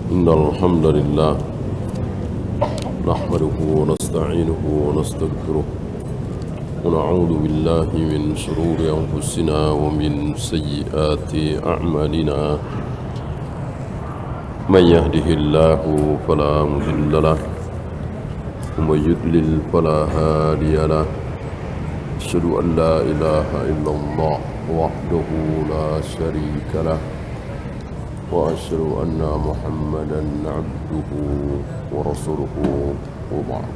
إن الحمد لله نحمده ونستعينه ونستغفره ونعوذ بالله من شرور أنفسنا ومن سيئات أعمالنا من يهده الله فلا مضل له ومن يضلل فلا هادي له أشهد أن لا إله إلا الله وحده لا شريك له وأشهد أن محمدا عبده ورسوله وبعد.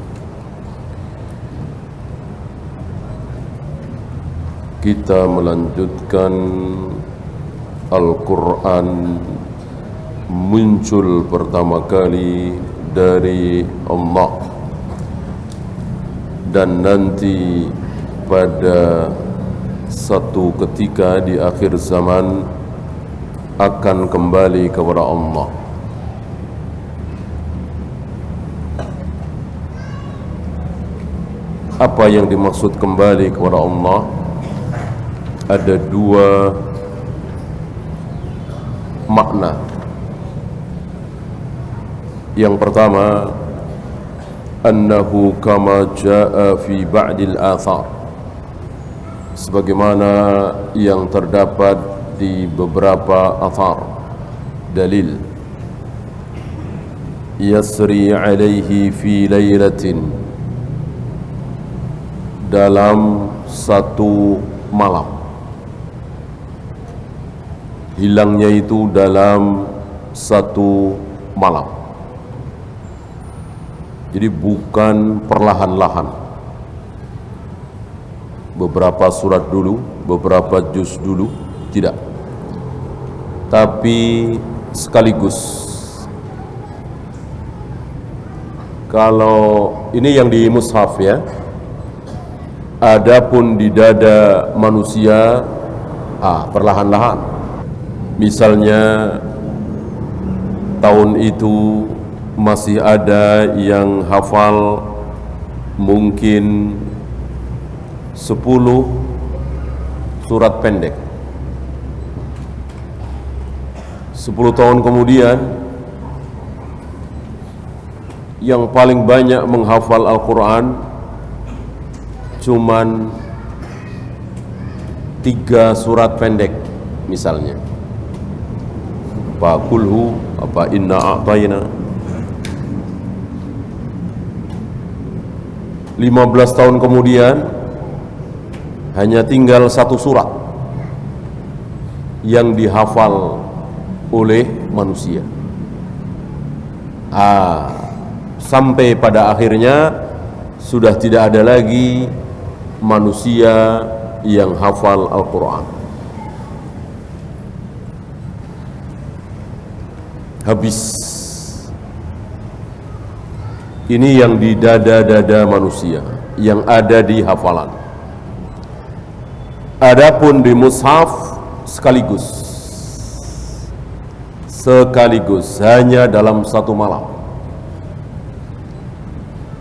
Kita melanjutkan Al-Quran muncul pertama kali dari Allah dan nanti pada satu ketika di akhir zaman akan kembali kepada Allah. Apa yang dimaksud kembali kepada Allah? Ada dua makna. Yang pertama, annahu kama jaa fi ba'dil athar, sebagaimana yang terdapat di beberapa athar, dalil. Yasri alaihi fi laylatin, dalam satu malam. Hilangnya itu dalam satu malam. Jadi bukan perlahan-lahan. Beberapa surat dulu, beberapa juz dulu, tidak. Tapi sekaligus. Kalau ini yang di mushaf ya. Adapun di dada manusia, perlahan-lahan. Misalnya tahun itu masih ada yang hafal mungkin 10 surat pendek. 10 tahun kemudian yang paling banyak menghafal Al-Quran cuman 3 surat pendek misalnya. Apa kulhu, apa inna a'tayna. 15 tahun kemudian hanya tinggal 1 surat yang dihafal oleh manusia. Sampai pada akhirnya sudah tidak ada lagi manusia yang hafal Al-Quran. Habis. Ini yang di dada-dada manusia, yang ada di hafalan. Adapun di mushaf sekaligus hanya dalam satu malam.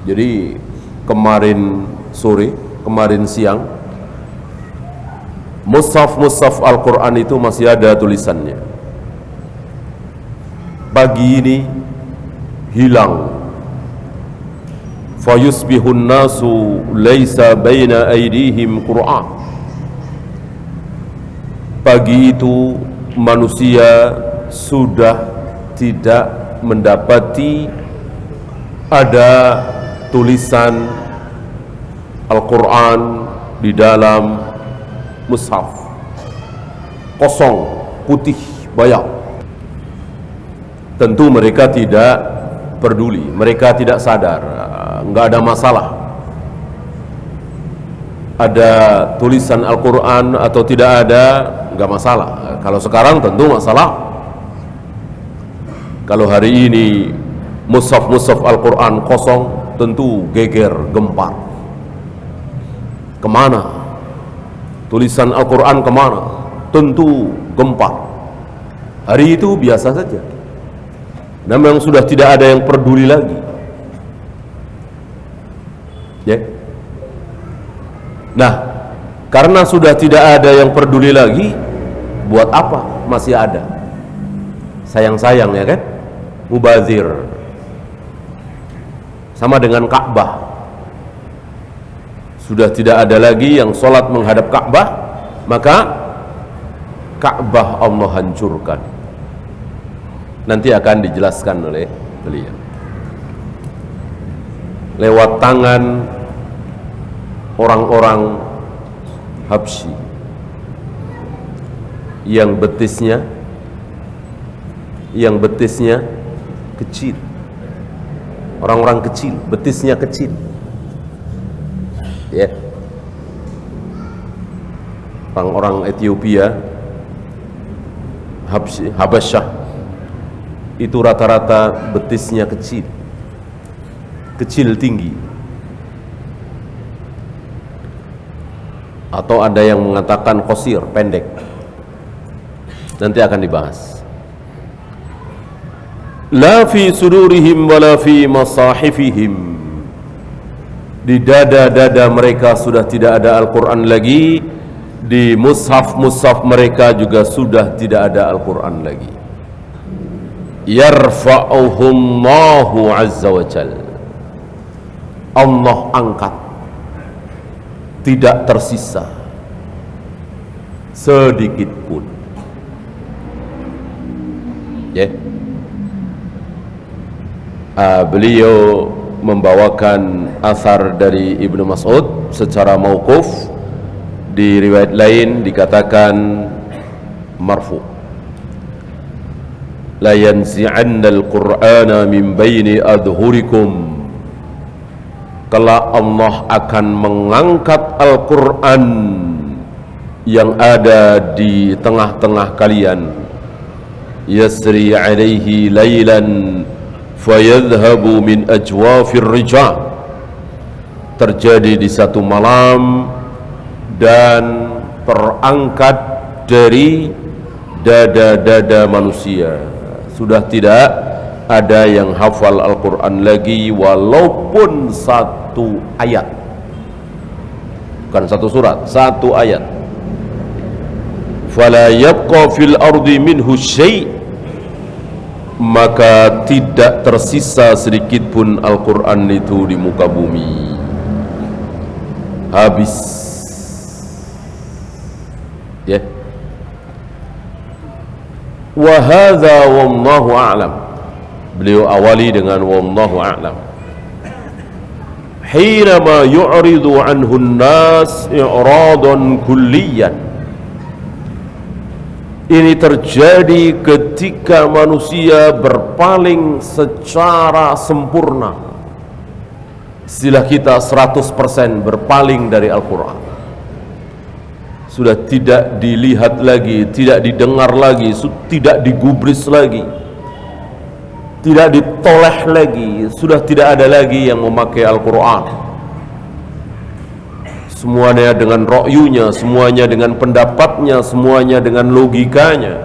Jadi kemarin sore, kemarin siang, mushaf Al-Quran itu masih ada tulisannya. Pagi ini hilang. Fayusbihun nasu laisa baina aydihim Qur'an. Pagi itu manusia sudah tidak mendapati ada tulisan Al-Quran di dalam mushaf. Kosong, putih, bayak. Tentu mereka tidak peduli, mereka tidak sadar, enggak ada masalah ada tulisan Al-Quran atau tidak ada, enggak masalah. Kalau sekarang tentu masalah. Kalau hari ini mushaf Al-Quran kosong, tentu geger, gempar. Kemana? Tulisan Al-Quran kemana? Tentu gempar. Hari itu biasa saja. Memang sudah tidak ada yang peduli lagi. Ya. Nah, karena sudah tidak ada yang peduli lagi, buat apa masih ada? Sayang-sayang ya kan? mubazir. Sama dengan Ka'bah, sudah tidak ada lagi yang sholat menghadap Ka'bah, maka Ka'bah Allah hancurkan. Nanti akan dijelaskan oleh beliau lewat tangan orang-orang Habsyi yang betisnya kecil, orang-orang kecil, betisnya kecil, ya. Orang-orang Ethiopia, Habasyah, itu rata-rata betisnya kecil tinggi, atau ada yang mengatakan qasir, pendek. Nanti akan dibahas. La fi sudurihim wala fi masahifihim, di dada-dada mereka sudah tidak ada Al-Quran lagi, di mushaf-mushaf mereka juga sudah tidak ada Al-Quran lagi. Yarfa'uhumullahu azza wa jal, Allah angkat, tidak tersisa sedikit pun, ya. Beliau membawakan asar dari Ibnu Mas'ud secara mauquf, di riwayat lain dikatakan marfu. La yanzi'anna al-Qur'ana min baini adhurikum, kelak Allah akan mengangkat Al-Quran yang ada di tengah-tengah kalian. Yasri alaihi laylan fayadhhabu min ajwafir rija, terjadi di satu malam dan terangkat dari dada-dada manusia. Sudah tidak ada yang hafal Al-Quran lagi, walaupun satu ayat, bukan satu surat, satu ayat. Fala yabqa fil ardi minhu syai', maka tidak tersisa sedikit pun Al-Quran itu di muka bumi. Habis, ya. Wa hadza wallahu a'lam. Beliau awali dengan wallahu a'lam. Hinama yu'ridu anhu an-nas i'radan kulliyan, ini terjadi ketika manusia berpaling secara sempurna. Istilah kita 100% berpaling dari Al-Quran. Sudah tidak dilihat lagi, tidak didengar lagi, tidak digubris lagi, tidak ditoleh lagi. Sudah tidak ada lagi yang memakai Al-Quran. Semuanya dengan ro'yunya, semuanya dengan pendapatnya, semuanya dengan logikanya.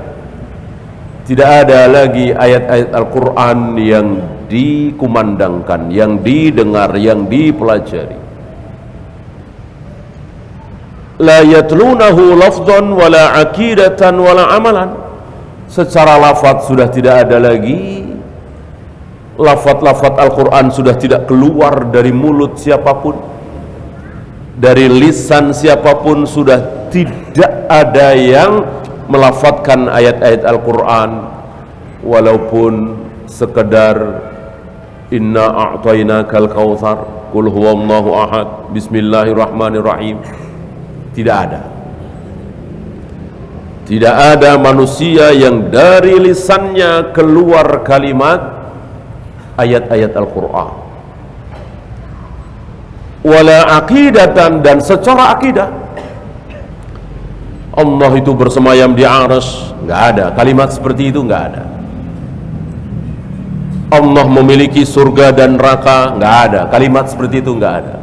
Tidak ada lagi ayat-ayat Al-Quran yang dikumandangkan, yang didengar, yang dipelajari. La yatlunahu lafdan wala aqidatan wala amalan. Secara lafaz sudah tidak ada lagi. Lafaz-lafaz Al-Quran sudah tidak keluar dari mulut siapapun, dari lisan siapapun. Sudah tidak ada yang melafadzkan ayat-ayat Al-Quran, walaupun sekedar inna a'tainakal kautsar, qul huwallahu ahad, bismillahirrahmanirrahim. Tidak ada. Tidak ada manusia yang dari lisannya keluar kalimat ayat-ayat Al-Quran. Wala aqidatan, dan secara akidah Allah itu bersemayam di arsy, nggak ada kalimat seperti itu, nggak ada. Allah memiliki surga dan neraka, nggak ada kalimat seperti itu, nggak ada.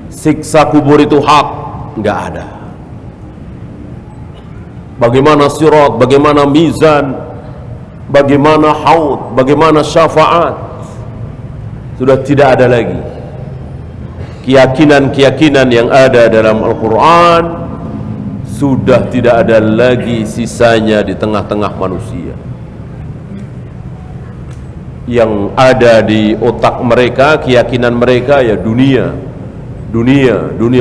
Siksa kubur itu hak, nggak ada. Bagaimana sirat, bagaimana mizan, bagaimana haud, bagaimana syafaat, sudah tidak ada lagi. Keyakinan-keyakinan yang ada dalam Al-Quran sudah tidak ada lagi sisanya di tengah-tengah manusia. yang ada di otak mereka, keyakinan mereka ya dunia,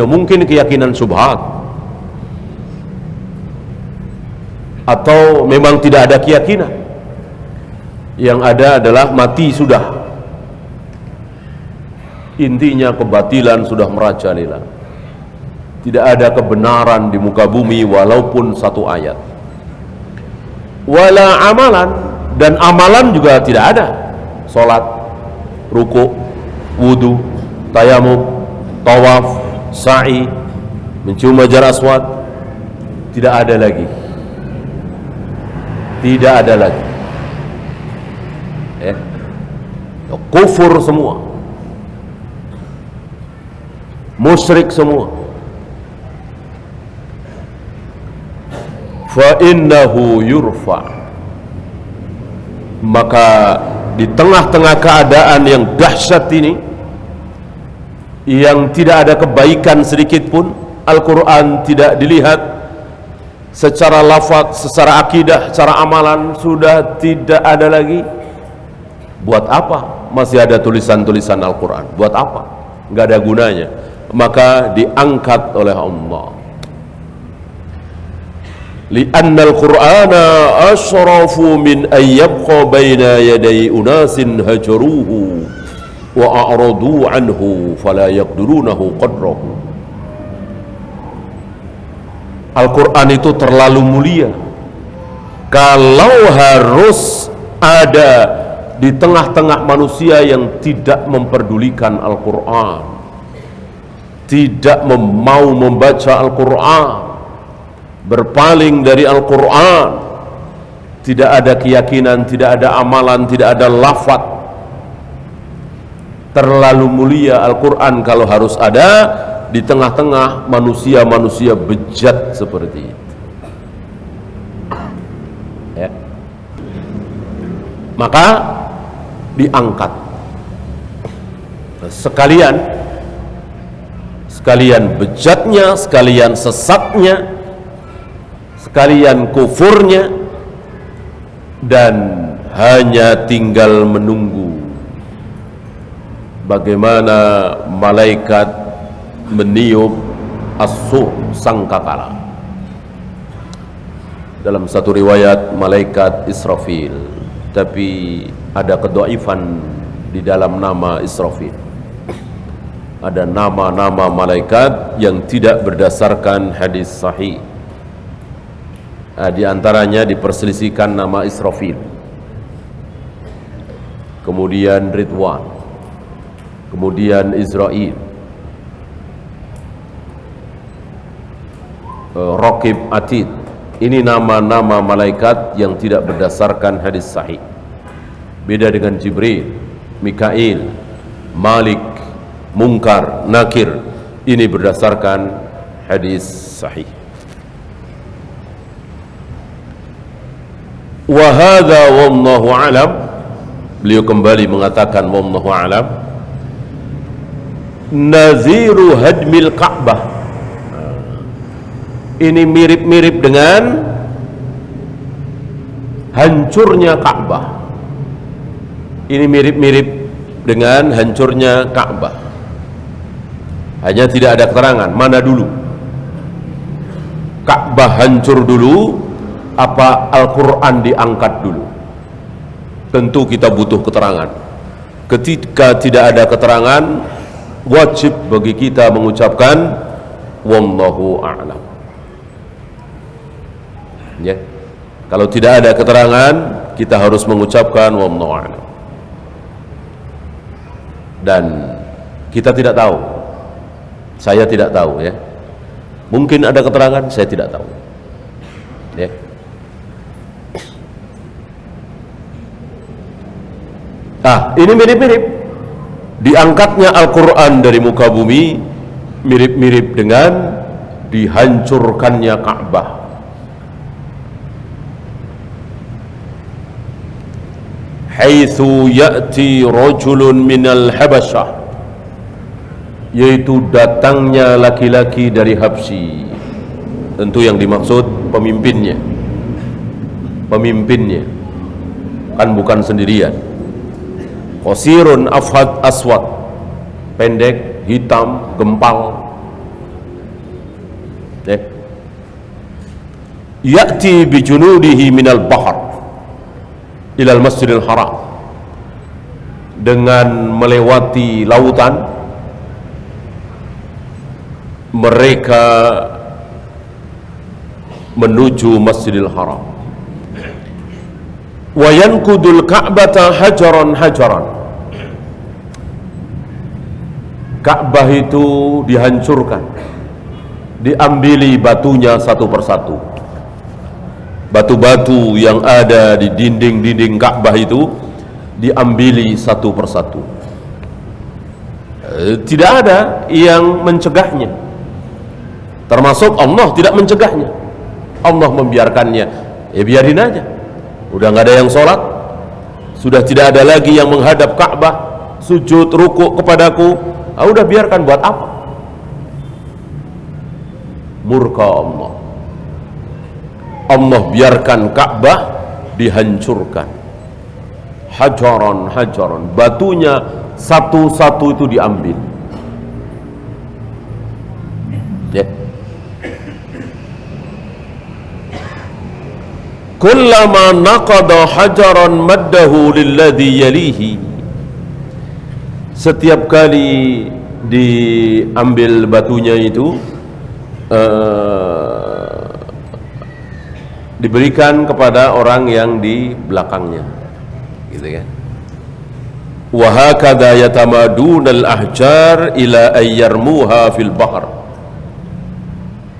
mungkin keyakinan syubhat, atau memang tidak ada keyakinan, yang ada adalah mati sudah. Intinya kebatilan sudah merajalela. Tidak ada kebenaran di muka bumi walaupun satu ayat. Wala amalan, dan amalan juga tidak ada. Salat, ruku, wudu, tayamum, tawaf, sa'i, mencium hajar aswad, tidak ada lagi. Tidak ada lagi. Kufur semua, musyrik semua. Fa innahu yurfa, maka di tengah-tengah keadaan yang dahsyat ini, yang tidak ada kebaikan sedikit pun, Al-Quran tidak dilihat secara lafaz, secara akidah, secara amalan sudah tidak ada lagi. Buat apa masih ada tulisan-tulisan Al-Quran? Buat apa? Nggak ada gunanya. Maka diangkat oleh Allah. Li'anna al-Qur'ana ashrafu min an yabqa baina yaday unasin hajaruhu wa a'radu anhu fala yaqdirunahu qadrahu. Al-Quran itu terlalu mulia. Kalau harus ada di tengah-tengah manusia yang tidak memperdulikan Al-Quran, tidak mau membaca Al-Quran, berpaling dari Al-Quran, tidak ada keyakinan, tidak ada amalan, tidak ada lafaz, terlalu mulia Al-Quran kalau harus ada di tengah-tengah manusia-manusia bejat seperti itu. Ya. Maka diangkat sekalian bejatnya, sekalian sesatnya, sekalian kufurnya, dan hanya tinggal menunggu bagaimana malaikat meniup as-sur, sangkakala. Dalam satu riwayat malaikat Israfil, tapi ada kedhaifan di dalam nama Israfil. Ada nama-nama malaikat yang tidak berdasarkan hadis sahih. Di antaranya diperselisihkan nama Israfil, kemudian Ridwan, kemudian Israel, Raqib, Atid. Ini nama-nama malaikat yang tidak berdasarkan hadis sahih. Beda dengan Jibril, Mikail, Malik, Munkar, Nakir. Ini berdasarkan hadis sahih. Wa hadza wallahu alam. Beliau kembali mengatakan wallahu alam, naziru hadmil Ka'bah. Ini mirip-mirip dengan hancurnya Ka'bah. Ini mirip-mirip dengan hancurnya Ka'bah. Hanya tidak ada keterangan mana dulu, Ka'bah hancur dulu apa Al-Quran diangkat dulu. Tentu kita butuh keterangan. Ketika tidak ada keterangan, wajib bagi kita mengucapkan wallahu a'lam. Ya. Kalau tidak ada keterangan, kita harus mengucapkan wallahu a'lam. Dan kita tidak tahu. Saya tidak tahu, ya. Mungkin ada keterangan, saya tidak tahu. Ya. Ini mirip-mirip. Diangkatnya Al-Quran dari muka bumi mirip-mirip dengan dihancurkannya Ka'bah. Haitsu ya'ti rajulun minal Habasyah, yaitu datangnya laki-laki dari Habsyi. Tentu yang dimaksud pemimpinnya, kan bukan sendirian. qasirun afhad aswad, pendek, hitam, gempal. Ya'ti bi junudihi minal bahr ilal masjidil haram, dengan melewati lautan mereka menuju Masjidil Haram. Wa yankudul ka'bata hajaran hajaran, Ka'bah itu dihancurkan, diambili batunya satu persatu. Batu-batu yang ada di dinding-dinding Ka'bah itu diambili satu persatu. Tidak ada yang mencegahnya, termasuk Allah tidak mencegahnya. Allah membiarkannya, ya biarin aja. Udah nggak ada yang sholat, sudah tidak ada lagi yang menghadap Ka'bah, sujud, rukuk kepadaku. Udah biarkan, buat apa? Murka Allah. Allah biarkan Ka'bah dihancurkan, hajaran hajaran, batunya satu-satu itu diambil. Ya. Kullama naqada hajaran maddahu lilladhi yalihi, setiap kali diambil batunya itu diberikan kepada orang yang di belakangnya, gitu kan. Wa hakadha yatamadunal ahjar ila ayyarmuha fil bahr,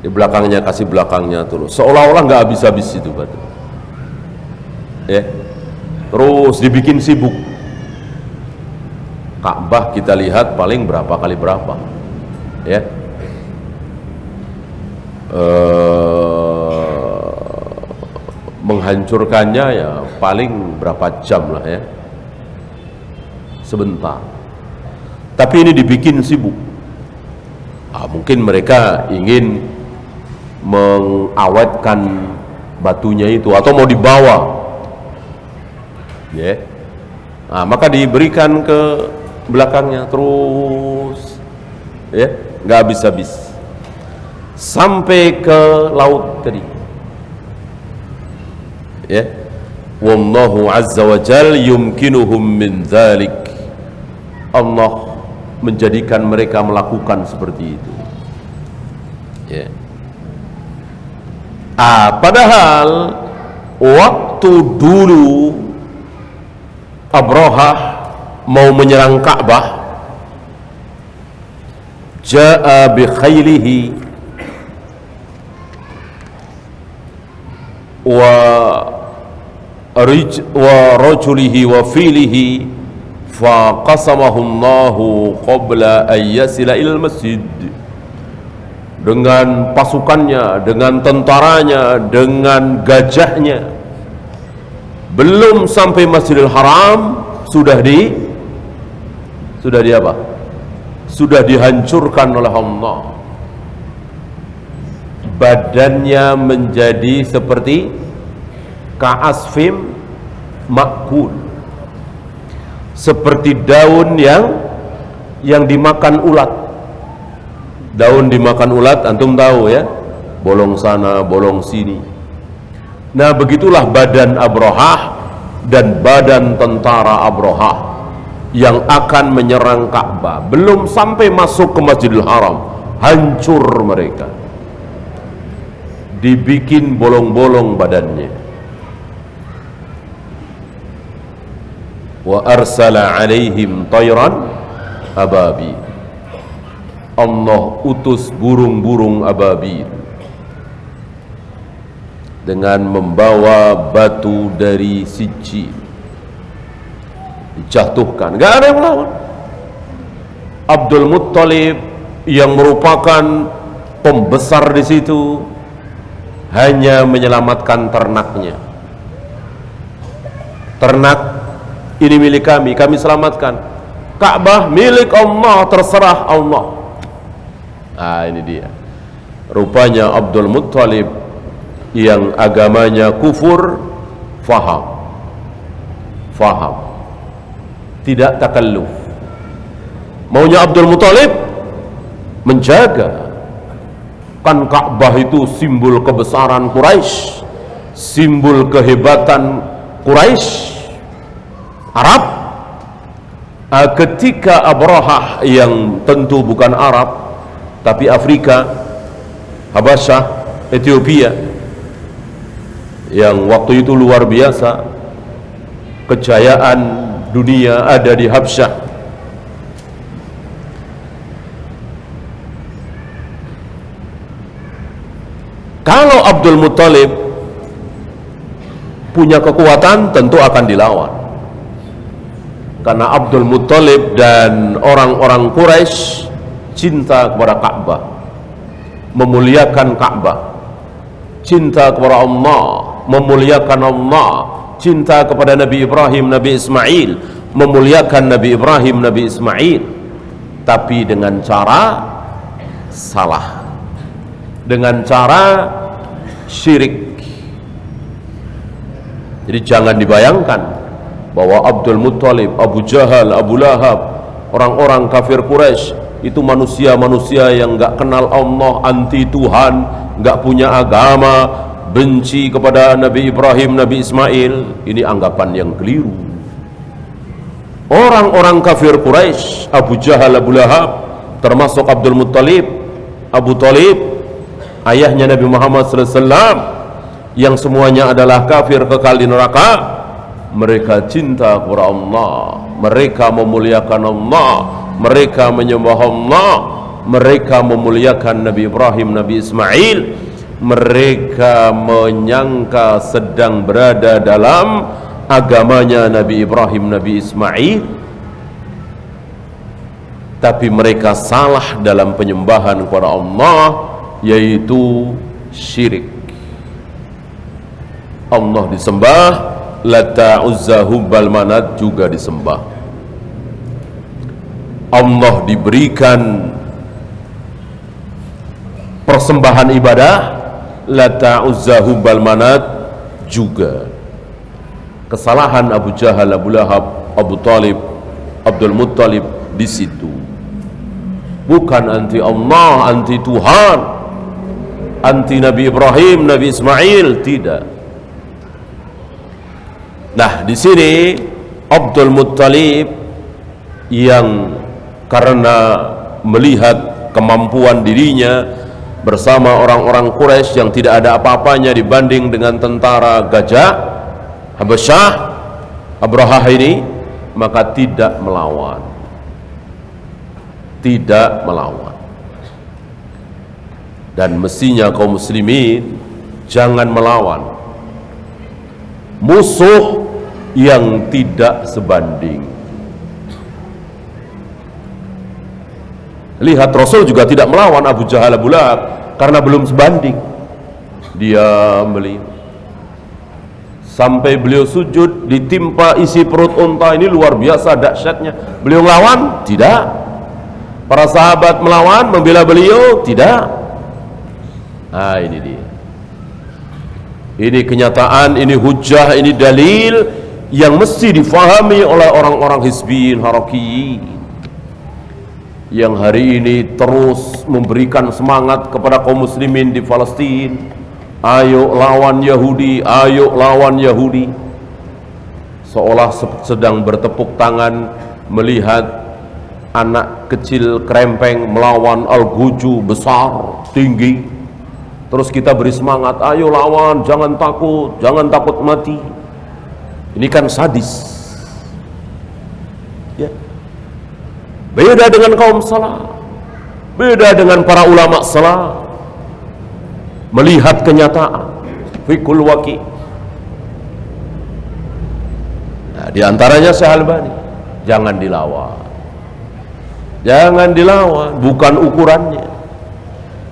di belakangnya, kasih belakangnya terus, seolah-olah nggak habis-habis itu batu, ya. Terus dibikin sibuk. Ka'bah kita lihat paling berapa kali berapa, ya. Menghancurkannya ya paling berapa jam lah, ya, sebentar. Tapi ini dibikin sibuk. Mungkin mereka ingin mengawetkan batunya itu, atau mau dibawa, ya. Maka diberikan ke belakangnya terus, ya, nggak habis-habis sampai ke laut tadi, ya. Wallahu azza wa jal yumkinuhum min dzalik, Allah menjadikan mereka melakukan seperti itu, ya. Padahal waktu dulu Abrahah mau menyerang Ka'bah, ja'a bi khailihi wa rajulihi wa filihi fa qasamahu Allahu qabla an yasila ilal masjid. Dengan pasukannya, dengan tentaranya, dengan gajahnya, belum sampai Masjidil Haram sudah di apa? Sudah dihancurkan oleh Allah. Badannya menjadi seperti ka'asfim makul, seperti daun yang dimakan ulat. Daun dimakan ulat, antum tahu ya, bolong sana bolong sini. Nah, begitulah badan Abrahah dan badan tentara Abrahah yang akan menyerang Ka'bah. Belum sampai masuk ke Masjidil Haram, hancur mereka, dibikin bolong-bolong badannya. Wa arsala alaihim tayran ababi, Allah utus burung-burung ababil dengan membawa batu dari Sijil, dijatuhkan, gak ada yang melawan. Abdul Muttalib yang merupakan pembesar di situ hanya menyelamatkan ternaknya. Ternak ini milik kami, kami selamatkan. Ka'bah milik Allah, terserah Allah. Ini dia. Rupanya Abdul Muttalib yang agamanya kufur faham. tidak takalluf. Maunya Abdul Muthalib menjaga, kan Ka'bah itu simbol kebesaran Quraisy, simbol kehebatan Quraisy Arab. Ketika Abrahah yang tentu bukan Arab tapi Afrika, Habasyah, Ethiopia, yang waktu itu luar biasa, kejayaan dunia ada di Habsyah. Kalau Abdul Muthalib punya kekuatan, tentu akan dilawan, karena Abdul Muthalib dan orang-orang Quraisy cinta kepada Ka'bah, memuliakan Ka'bah, cinta kepada Allah, memuliakan Allah, cinta kepada Nabi Ibrahim, Nabi Ismail, memuliakan Nabi Ibrahim, Nabi Ismail, tapi dengan cara salah, dengan cara syirik. Jadi jangan dibayangkan bahwa Abdul Muthalib, Abu Jahal, Abu Lahab, orang-orang kafir Quraisy itu manusia-manusia yang enggak kenal Allah, anti Tuhan, enggak punya agama, benci kepada Nabi Ibrahim, Nabi Ismail. Ini anggapan yang keliru. Orang-orang kafir Quraisy, Abu Jahal, Abu Lahab, termasuk Abdul Muthalib, Abu Thalib, ayahnya Nabi Muhammad SAW, yang semuanya adalah kafir kekal di neraka, mereka cinta kepada Allah, mereka memuliakan Allah, mereka menyembah Allah, mereka memuliakan Nabi Ibrahim, Nabi Ismail, mereka menyangka sedang berada dalam agamanya Nabi Ibrahim, Nabi Ismail, tapi mereka salah dalam penyembahan kepada Allah, yaitu syirik. Allah disembah, Lata, Uzza, Hubal, Manat juga disembah. Allah diberikan persembahan ibadah, Lata, Uzza, Hubal, Manat juga. Kesalahan Abu Jahal, Abu Lahab, Abu Talib, Abdul Muttalib di situ. Bukan anti Allah, anti Tuhan, anti Nabi Ibrahim, Nabi Ismail, tidak. Nah, di sini Abdul Muttalib yang karena melihat kemampuan dirinya bersama orang-orang Quraisy yang tidak ada apa-apanya dibanding dengan tentara gajah Habasyah, Abrahah ini, maka tidak melawan. Tidak melawan. Dan mestinya kaum muslimin jangan melawan musuh yang tidak sebanding. Lihat, Rasul juga tidak melawan Abu Jahal, Abu Lahab karena belum sebanding. Dia beliau sampai beliau sujud ditimpa isi perut unta, ini luar biasa dahsyatnya. Beliau melawan? Tidak. Para sahabat melawan, membela beliau? Tidak. Nah, ini dia. Ini kenyataan, ini hujah, ini dalil yang mesti difahami oleh orang-orang hizbiyin, harakiyin, yang hari ini terus memberikan semangat kepada kaum muslimin di Palestina. Ayo lawan Yahudi, ayo lawan Yahudi, seolah sedang bertepuk tangan melihat anak kecil krempeng melawan al-guju besar, tinggi. Terus kita beri semangat, ayo lawan, jangan takut mati. Ini kan sadis. Ya. Beda dengan kaum salah, beda dengan para ulama salah, melihat kenyataan, fikul waqi. Nah, di antaranya Syekh Albani, jangan dilawan. Jangan dilawan, bukan ukurannya.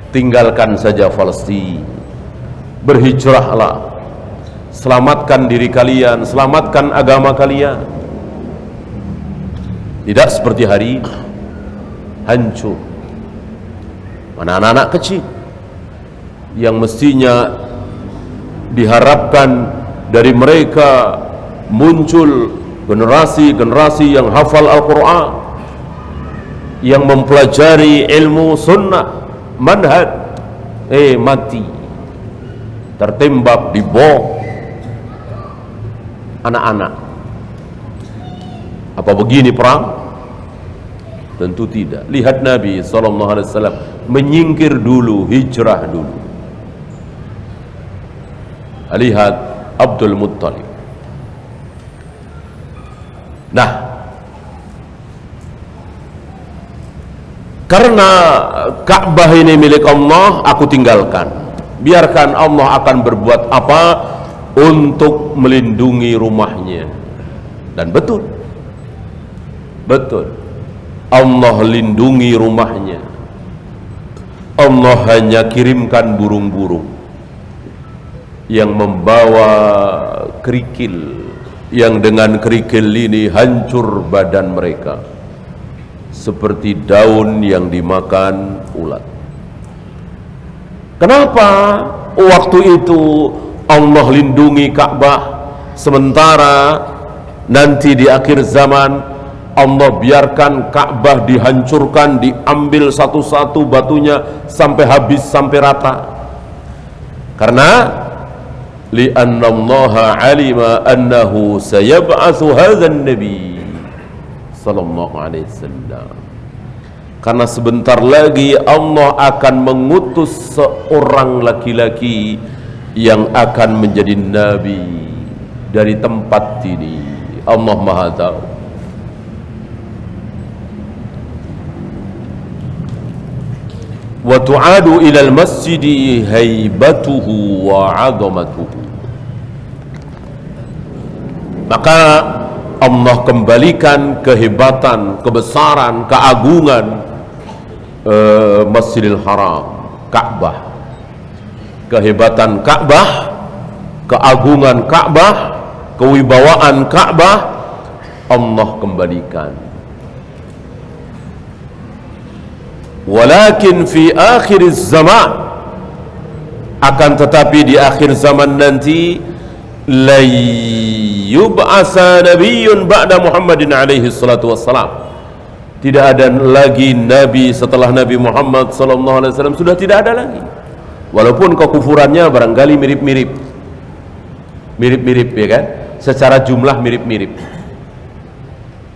Tinggalkan saja Palestina, berhijrahlah, selamatkan diri kalian, selamatkan agama kalian. Tidak seperti hari ini, hancur. Mana anak-anak kecil yang mestinya diharapkan dari mereka muncul generasi-generasi yang hafal Al-Quran, yang mempelajari ilmu sunnah, manhaj, mati, tertembak, dibom. Anak-anak, apa begini perang? Tentu tidak. Lihat Nabi SAW menyingkir dulu, hijrah dulu. Lihat Abdul Muttalib. Nah, karena Ka'bah ini milik Allah, aku tinggalkan. Biarkan Allah akan berbuat apa untuk melindungi rumahnya. Dan betul, Allah lindungi rumahnya. Allah hanya kirimkan burung-burung yang membawa kerikil, yang dengan kerikil ini hancur badan mereka seperti daun yang dimakan ulat. Kenapa waktu itu Allah lindungi Ka'bah, sementara nanti di akhir zaman Allah biarkan Ka'bah dihancurkan, diambil satu-satu batunya sampai habis, sampai rata? Karena li'anna Allah alima annahu sayab'atsu hadzal nabi sallallahu alaihi wasallam. Karena sebentar lagi Allah akan mengutus seorang laki-laki yang akan menjadi nabi dari tempat ini. Allah Maha tahu. Wa tu'adu ilal masjidi haibatuhu wa 'azamatuhu. Maka Allah kembalikan kehebatan, kebesaran, keagungan Masjidil Haram, Ka'bah. Kehebatan Ka'bah, keagungan Ka'bah, kewibawaan Ka'bah Allah kembalikan. Walakin fi akhir zaman, akan tetapi di akhir zaman nanti, la yub'asa nabiyyun ba'da Muhammadin alaihi salatu wassalam. Tidak ada lagi nabi setelah Nabi Muhammad sallallahu alaihi wasallam, sudah tidak ada lagi. Walaupun kekufurannya barangkali mirip-mirip, ya kan? Secara jumlah mirip-mirip.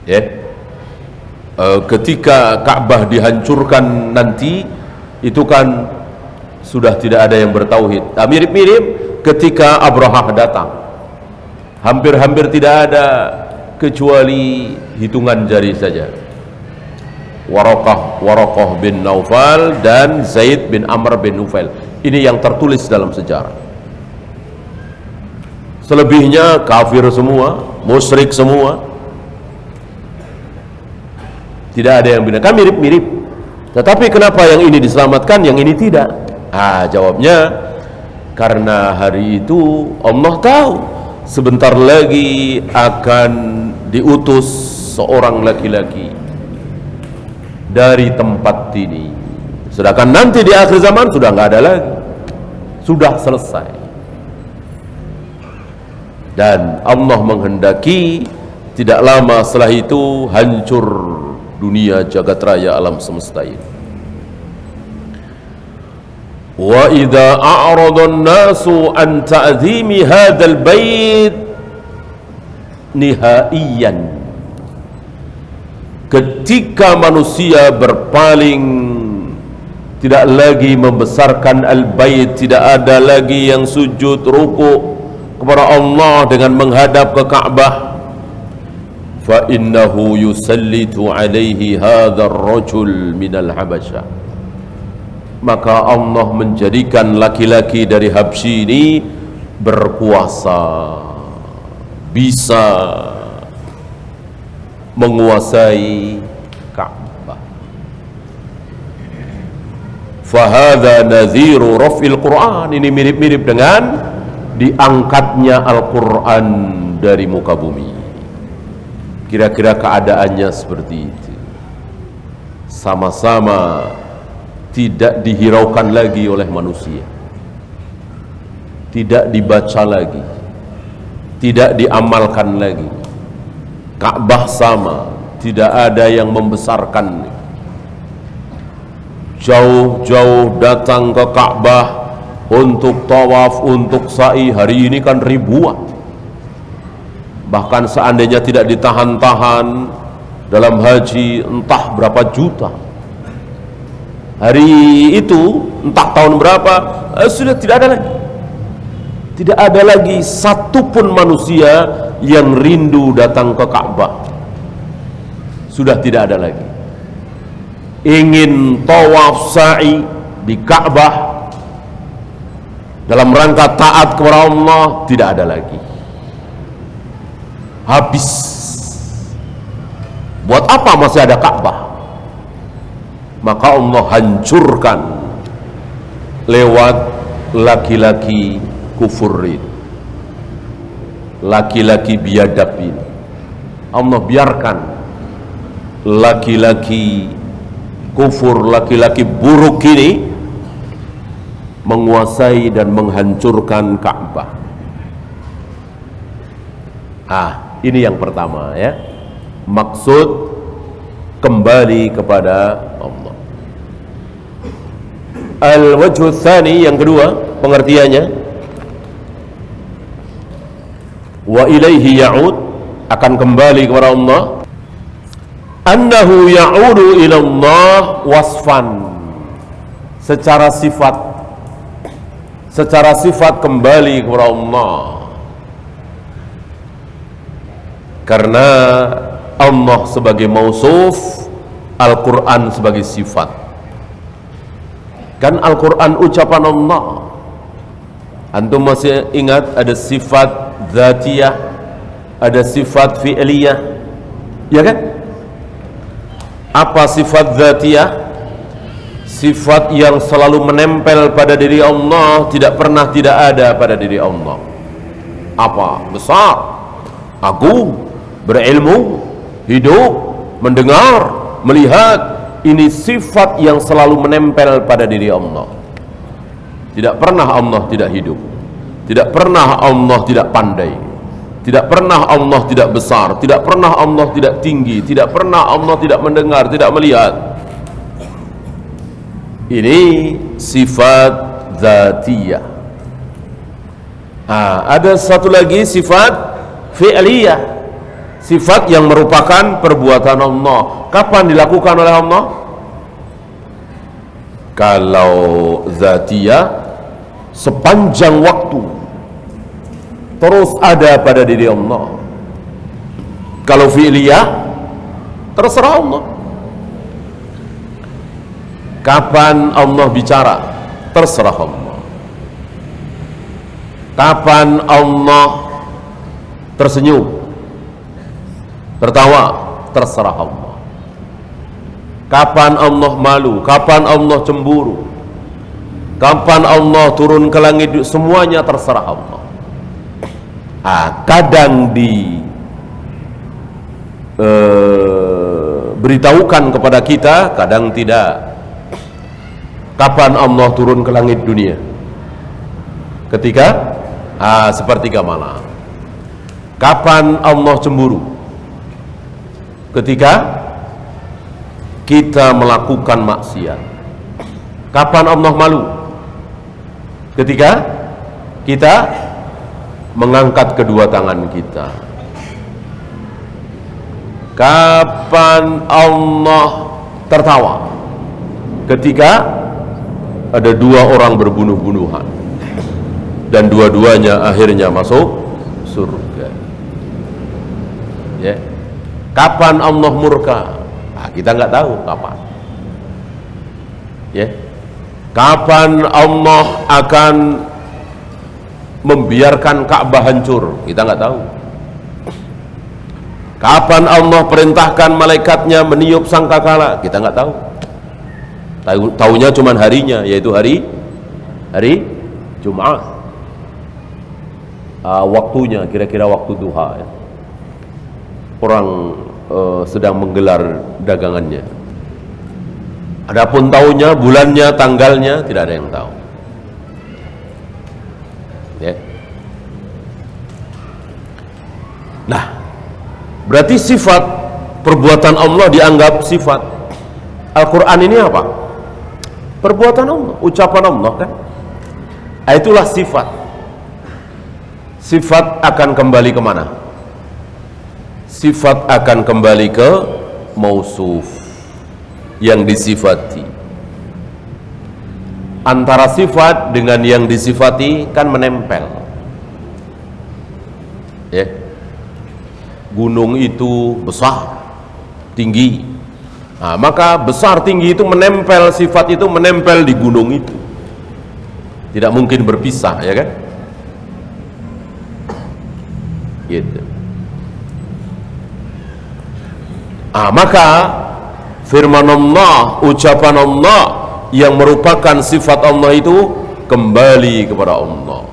Ya. Ketika Ka'bah dihancurkan nanti, itu kan sudah tidak ada yang bertauhid. Nah, mirip-mirip ketika Abrahah datang, hampir-hampir tidak ada kecuali hitungan jari saja. Waraqah bin Naufal dan Zaid bin Amr bin Nufail. Ini yang tertulis dalam sejarah. Selebihnya kafir semua, musyrik semua. Tidak ada yang benar, kan mirip-mirip. Tetapi kenapa yang ini diselamatkan, yang ini tidak? Jawabnya karena hari itu Allah tahu sebentar lagi akan diutus seorang laki-laki dari tempat ini. Sedangkan nanti di akhir zaman sudah nggak ada lagi, sudah selesai. Dan Allah menghendaki tidak lama setelah itu hancur dunia jagat raya alam semesta ini. Wa idza a'rada an-nasu an ta'zimi hadzal bait nihaiyan, ketika manusia berpaling, tidak lagi membesarkan al-bait, tidak ada lagi yang sujud ruku kepada Allah dengan menghadap ke Ka'bah, fa innahu yusallitu alaihi hadzal rajul minal Habasyah, maka Allah menjadikan laki-laki dari Habsyi ini berkuasa, bisa menguasai Ka'bah. Fahadha nadhiru raf'il Qur'an, ini mirip-mirip dengan diangkatnya Al-Quran dari muka bumi. Kira-kira keadaannya seperti itu. Sama-sama tidak dihiraukan lagi oleh manusia, tidak dibaca lagi, tidak diamalkan lagi. Ka'bah sama, tidak ada yang membesarkan. Jauh-jauh datang ke Ka'bah untuk tawaf, untuk sa'i. Hari ini kan ribuan. Bahkan seandainya tidak ditahan-tahan dalam haji, entah berapa juta. Hari itu entah tahun berapa, sudah tidak ada lagi. Tidak ada lagi satupun manusia yang rindu datang ke Ka'bah. Sudah tidak ada lagi. Ingin tawaf sa'i di Ka'bah dalam rangka taat kepada Allah, tidak ada lagi. Habis. Buat apa masih ada Ka'bah? Maka Allah hancurkan lewat laki-laki kufurin, laki-laki biadab ini. Allah biarkan laki-laki kufur, laki-laki buruk ini menguasai dan menghancurkan Ka'bah. Ini yang pertama ya. Maksud kembali kepada Allah. Al-wajhu tsani, yang kedua pengertiannya, wa ilaihi ya'ud, akan kembali kepada Allah. Annahu ya'udu ila Allah wasfan, secara sifat kembali kepada Allah. Karena Allah sebagai mausuf, Al-Quran sebagai sifat. Kan Al-Quran ucapan Allah. Antum masih ingat ada sifat dzatiyah, ada sifat fi'liyah, ya kan? Apa sifat dzatiyah? Sifat yang selalu menempel pada diri Allah, tidak pernah tidak ada pada diri Allah. Apa? Besar, agung, berilmu, hidup, mendengar, melihat. Ini sifat yang selalu menempel pada diri Allah. Tidak pernah Allah tidak hidup, tidak pernah Allah tidak pandai, tidak pernah Allah tidak besar, tidak pernah Allah tidak tinggi, tidak pernah Allah tidak mendengar, tidak melihat. Ini sifat dzatiyah. Ada satu lagi sifat fi'liyah, sifat yang merupakan perbuatan Allah. Kapan dilakukan oleh Allah? Kalau dzatiyah, sepanjang waktu terus ada pada diri Allah. Kalau fi'liyah, terserah Allah. Kapan Allah bicara? Terserah Allah. Kapan Allah tersenyum, tertawa? Terserah Allah. Kapan Allah malu? Kapan Allah cemburu? Kapan Allah turun ke langit? Semuanya terserah Allah. Kadang beritahukan kepada kita, kadang tidak. Kapan Allah turun ke langit dunia? Ketika sepertiga malam. Kapan Allah cemburu? Ketika kita melakukan maksiat. Kapan Allah malu? Ketika kita mengangkat kedua tangan kita. Kapan Allah tertawa? Ketika ada dua orang berbunuh-bunuhan dan dua-duanya akhirnya masuk surga. Ya. Kapan Allah murka? Kita nggak tahu kapan. Ya. Kapan Allah akan membiarkan Ka'bah hancur? Kita nggak tahu. Kapan Allah perintahkan malaikatnya meniup sangkakala? Kita nggak tahu. Tahunya cuma harinya, yaitu hari Jumat. Waktunya kira-kira waktu duha ya. Orang sedang menggelar dagangannya. Adapun tahunnya, bulannya, tanggalnya tidak ada yang tahu. Ya. Nah, Berarti sifat perbuatan Allah dianggap sifat. Al-Quran ini apa? Perbuatan Allah, ucapan Allah kan? Itulah sifat. Sifat akan kembali kemana? Sifat akan kembali ke mausuf, yang disifati. Antara sifat dengan yang disifati kan menempel, ya. Gunung itu besar, tinggi, nah, maka besar tinggi itu menempel, sifat itu menempel di gunung itu, tidak mungkin berpisah, ya kan? Gitu. Maka firman Allah, ucapan Allah yang merupakan sifat Allah itu kembali kepada Allah,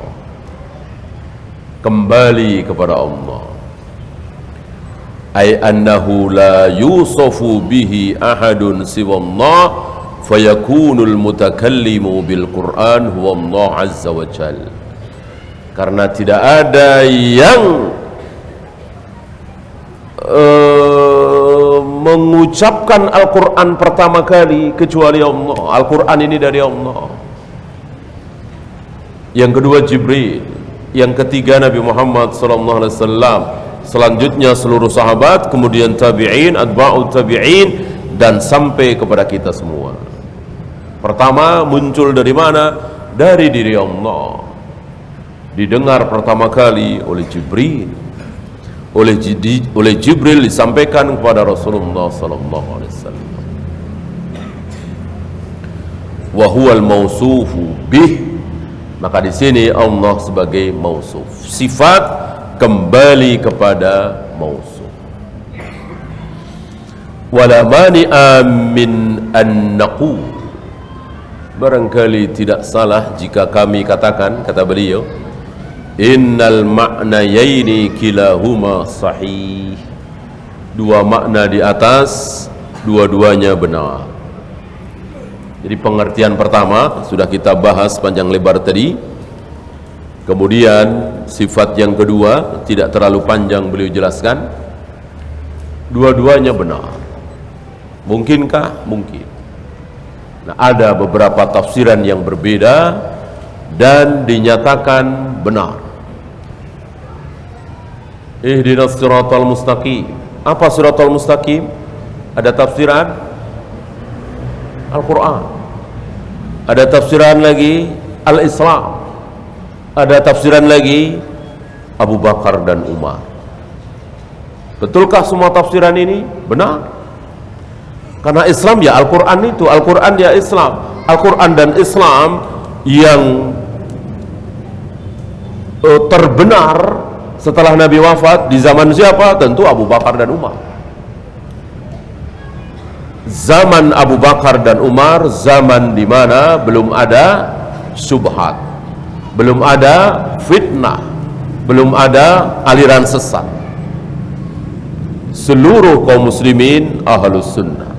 kembali kepada Allah. Ay annahu la yusafu bihi ahadun siwallah fayakunul mutakallimu bil Qur'an huwa Allah azza wa jalla. Karena tidak ada yang mengucapkan Al-Quran pertama kali kecuali Allah. Al-Quran ini dari Allah. Yang kedua Jibril, yang ketiga Nabi Muhammad SAW, selanjutnya seluruh sahabat, kemudian tabi'in, atba'ut tabi'in, dan sampai kepada kita semua. Pertama muncul dari mana? Dari diri Allah. Didengar pertama kali oleh Jibril. Oleh Jibril disampaikan kepada Rasulullah sallallahu alaihi wasallam. Wa huwal mausufu bih, maka di sini Allah sebagai mausuf, sifat kembali kepada mausuf. Wala mani'a min an naqul, barangkali tidak salah jika kami katakan, kata beliau, innal ma'nayaini kilahuma sahih, dua makna di atas, dua-duanya benar. Jadi pengertian pertama sudah kita bahas panjang lebar tadi. Kemudian sifat yang kedua tidak terlalu panjang beliau jelaskan. Dua-duanya benar. Mungkinkah? Mungkin. Nah, ada beberapa tafsiran yang berbeda dan dinyatakan benar. Ihdinas siratal mustaqim. Apa siratal mustaqim? Ada tafsiran Al-Quran, ada tafsiran lagi Al-Islam, ada tafsiran lagi Abu Bakar dan Umar. Betulkah semua tafsiran ini? Benar. Karena Islam ya Al-Quran itu, Al-Quran ya Islam. Al-Quran dan Islam yang terbenar setelah Nabi wafat di zaman siapa? Tentu Abu Bakar dan Umar. Zaman Abu Bakar dan Umar, zaman di mana belum ada syubhat, belum ada fitnah, belum ada aliran sesat. Seluruh kaum muslimin ahlus sunnah,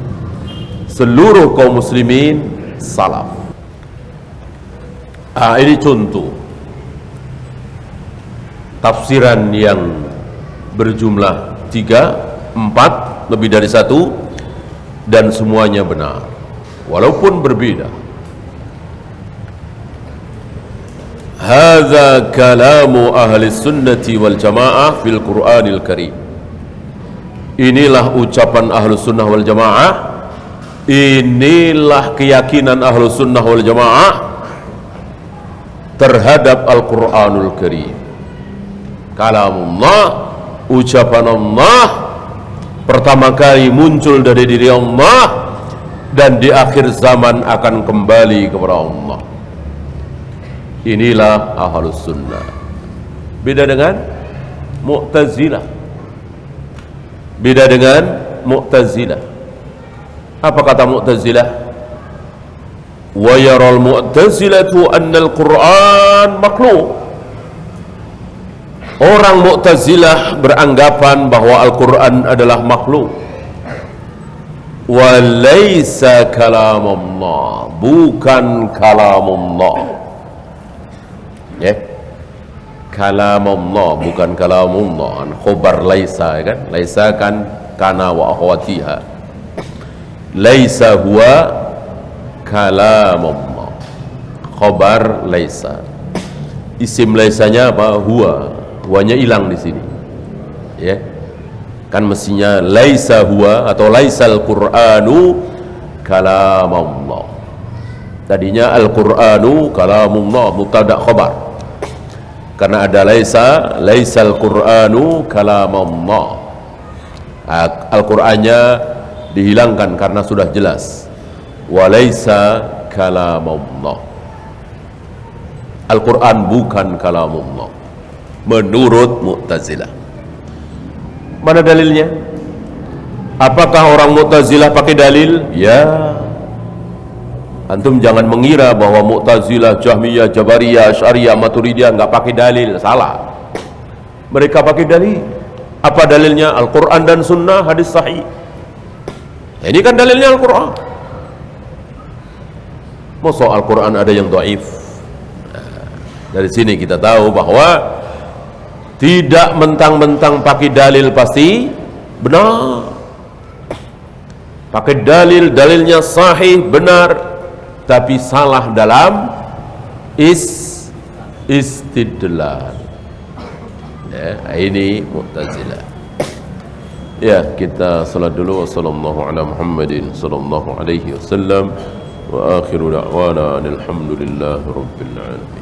seluruh kaum muslimin salaf. Ini contoh tafsiran yang berjumlah 3, 4, lebih dari 1, dan semuanya benar walaupun berbeda. Hadza kalamu ahli sunnati wal jamaah fil Qur'anil Karim. Inilah ucapan ahlu sunnah wal jamaah, inilah keyakinan ahlu sunnah wal jamaah terhadap Al-Quranul Karim. Kalamullah, ucapan Allah, pertama kali muncul dari diri Allah dan di akhir zaman akan kembali kepada Allah. Inilah ahlus sunnah. Beda dengan Mu'tazilah. Beda dengan Mu'tazilah. Apa kata Mu'tazilah? Wa yaral Mu'tazilatu anna al-Qur'an makhluq. Orang Mu'tazilah beranggapan bahwa Al-Quran adalah makhluk. Wa laysa kalamullah, bukan kalamullah. Ya. kalamullah bukan kalamullah. Khobar laisa kan, laisa kan kana wa akhwatiha. Laisa huwa kalamullah, khobar laisa. Isim laisanya apa? Huwa. Huwanya hilang di sini, ya kan, mestinya laisa huwa atau laisal qur'anu kalamullah. Tadinya al-qur'anu kalamullah mubtada khabar, karena ada laisa, laisal qur'anu kalamullah. Al-Qur'annya dihilangkan karena sudah jelas walaisa kalamullah. Al-Quran bukan kalamullah menurut Mu'tazilah. Mana dalilnya? Apakah orang Mu'tazilah pakai dalil? Ya, antum jangan mengira bahwa Mu'tazilah, Jahmiyah, Jabariyah, Asy'ariyah, Maturidiyah nggak pakai dalil. Salah. Mereka pakai dalil. Apa dalilnya? Al-Quran dan Sunnah, hadis sahih. Ini kan dalilnya Al-Quran. Masa Al-Quran ada yang dhaif? Dari sini kita tahu bahwa tidak mentang-mentang pakai dalil pasti benar. Pakai dalil, dalilnya sahih, benar, tapi salah dalam istidlal. Ya, ini Mu'tazilah. Ya, kita salat dulu. Wassallallahu ala Muhammadin sallallahu alaihi wasallam wa akhiru da'wana alhamdulillahi rabbil alamin.